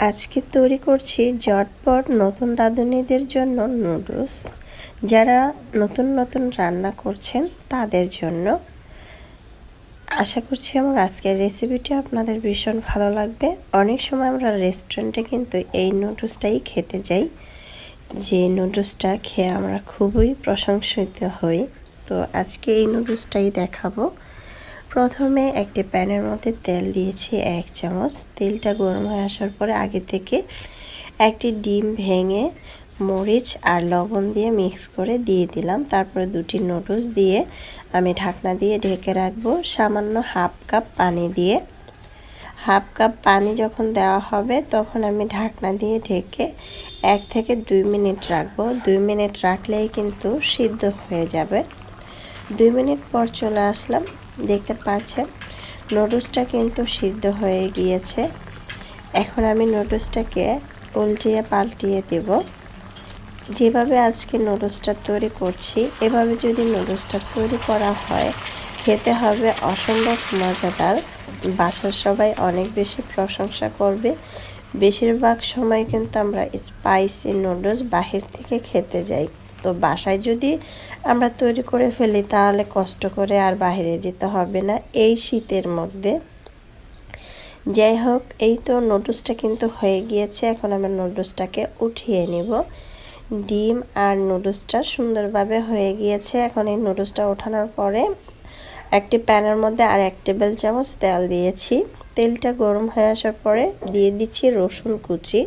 আজকে তৈরি করছি ঝটপট নতুন রাঁধুনিদের জন্য নুডলস। যারা নতুন নতুন রান্না করছেন তাদের জন্য। আশা করছি আমার আজকের রেসিপিটি আপনাদের ভীষণ ভালো লাগবে। অনেক সময় আমরা রেস্টুরেন্টে কিন্তু এই নুডলসটাই খেতে যাই, যে নুডলসটা খেয়ে আমরা খুবই প্রশংসিত হই। তো আজকে এই নুডলসটাই দেখাবো। প্রথমে একটি প্যানের মধ্যে তেল দিয়েছি 1 চামচ। তেলটা গরম হয়ে আসার পরে আগে থেকে একটি ডিম ভেঙে মরিচ আর লবণ দিয়ে মিক্স করে দিয়ে দিলাম। তারপরে 2টি নুডলস দিয়ে আমি ঢাকনা দিয়ে ঢেকে রাখবো সামান্য হাফ কাপ পানি দিয়ে। হাফ কাপ পানি যখন দেওয়া হবে তখন আমি ঢাকনা দিয়ে ঢেকে 1 থেকে 2 মিনিট রাখবো। 2 মিনিট রাখলেই কিন্তু সিদ্ধ হয়ে যাবে। 2 মিনিট পর চলে আসলাম, দেখতে পাচ্ছেন নুডলসটা কিন্তু সিদ্ধ হয়ে গিয়েছে। এখন আমি নুডলসটাকে উল্টিয়ে পাল্টিয়ে দেব। যেভাবে আজকে নুডলসটা তৈরি করছি এভাবে যদি নুডলসটা তৈরি করা হয় খেতে হবে অসম্ভব মজাদার। বাসার সবাই অনেক বেশি প্রশংসা করবে। বেশিরভাগ সময় কিন্তু আমরা স্পাইসি নুডলস বাহির থেকে খেতে যাই, তো বাসায় যদি আমরা তৈরি করে ফেলি তাহলে কষ্ট করে আর বাইরে যেতে হবে না এই শীতের মধ্যে। যাই হোক, এই তো নুডলসটা কিন্তু হয়ে গিয়েছে। এখন আমরা নুডলসটাকে উঠিয়ে নিব। ডিম আর নুডলসটা সুন্দরভাবে হয়ে গিয়েছে। এখন এই নুডলসটা ওঠানোর পরে একটি প্যানের মধ্যে আর 1 টেবিল চামচ তেল দিয়েছি। তেলটা গরম হয়ে আসার পরে দিয়ে দিচ্ছি রসুন কুচি।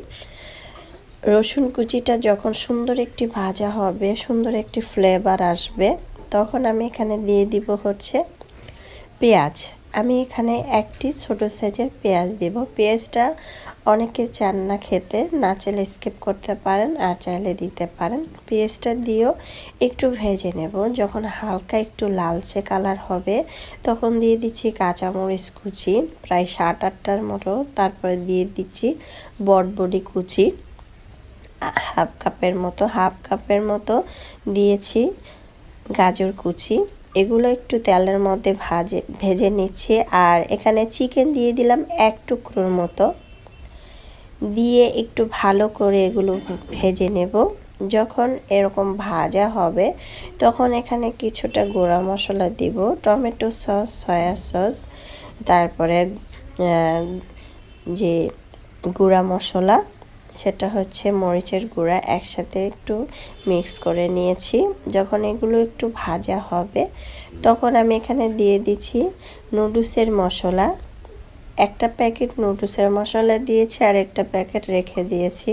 রসুন কুচিটা যখন সুন্দর একটি ভাজা হবে, সুন্দর একটি ফ্লেভার আসবে, তখন আমি এখানে দিয়ে দিব হচ্ছে পেঁয়াজ। আমি এখানে একটি ছোট সাইজের পেঁয়াজ দেব। পেঁয়াজটা অনেকে চান না খেতে, না চাইলে স্কিপ করতে পারেন আর চাইলে দিতে পারেন। পেঁয়াজটা দিয়েও একটু ভেজে নেব। যখন হালকা একটু লালচে কালার হবে তখন দিয়ে দিচ্ছি কাঁচামরিচ কুচি প্রায় 7-8টার মতো। তারপরে দিয়ে দিচ্ছি বটবডি কুচি হাফ কাপের মতো দিয়েছি গাজর কুচি। এগুলো একটু তেলের মধ্যে ভেজে নিচ্ছি। আর এখানে চিকেন দিয়ে দিলাম 1 টুকরোর মতো, দিয়ে একটু ভালো করে এগুলো ভেজে নেব। যখন এরকম ভাজা হবে তখন এখানে কিছুটা গুঁড়া মশলা দিব, টমেটো সস, সয়া সস, তারপরে যে গুঁড়া মশলা সেটা হচ্ছে মরিচের গুঁড়া, একসাথে একটু মিক্স করে নিয়েছি। যখন এগুলো একটু ভাজা হবে তখন আমি এখানে দিয়ে দিচ্ছি নুডলসের মশলা। একটা প্যাকেট নুডলসের মশলা দিয়েছি আর একটা প্যাকেট রেখে দিয়েছি।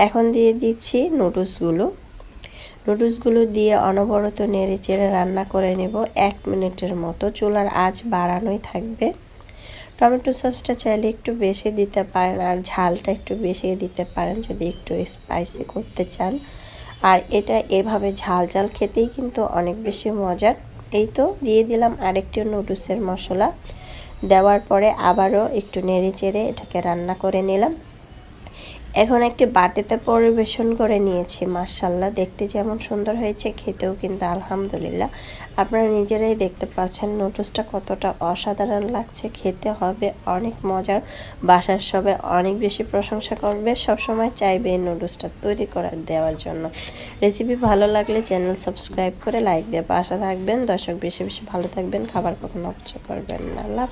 এখন দিয়ে দিচ্ছি নুডলসগুলো দিয়ে অনবরত নেড়ে চেড়ে রান্না করে নেব 1 মিনিটের মতো। চুলার আঁচ বাড়ানোই থাকবে। টমেটো সসটা চাইলে একটু বেশি দিতে পারেন আর ঝালটা একটু বেশি দিতে পারেন যদি একটু স্পাইসি করতে চান। আর এটা এভাবে ঝাল খেতেই কিন্তু অনেক বেশি মজার। এই তো দিয়ে দিলাম আরেকটি নুডলসের মশলা। দেওয়ার পরে আবারও একটু নেড়ে চেড়ে এটাকে রান্না করে নিলাম। এখন একটি বাটিতে পরিবেশন করে নিয়েছি। মাশাআল্লাহ, দেখতে যেমন সুন্দর হয়েছে খেতেও কিন্তু আলহামদুলিল্লাহ। আপনারা নিজেরাই দেখতে পাচ্ছেন নুডলসটা কতটা অসাধারণ লাগছে। খেতে হবে অনেক মজার। বাসার সবাই অনেক বেশি প্রশংসা করবে, সবসময় চাইবে এই নুডলসটা তৈরি করে দেওয়ার জন্য। রেসিপি ভালো লাগলে চ্যানেল সাবস্ক্রাইব করে লাইক দিয়ে পাশে থাকবেন। দর্শক বেশি বেশি ভালো থাকবেন, খাবার কখনো অপচয় করবেন না। আল্লাহ।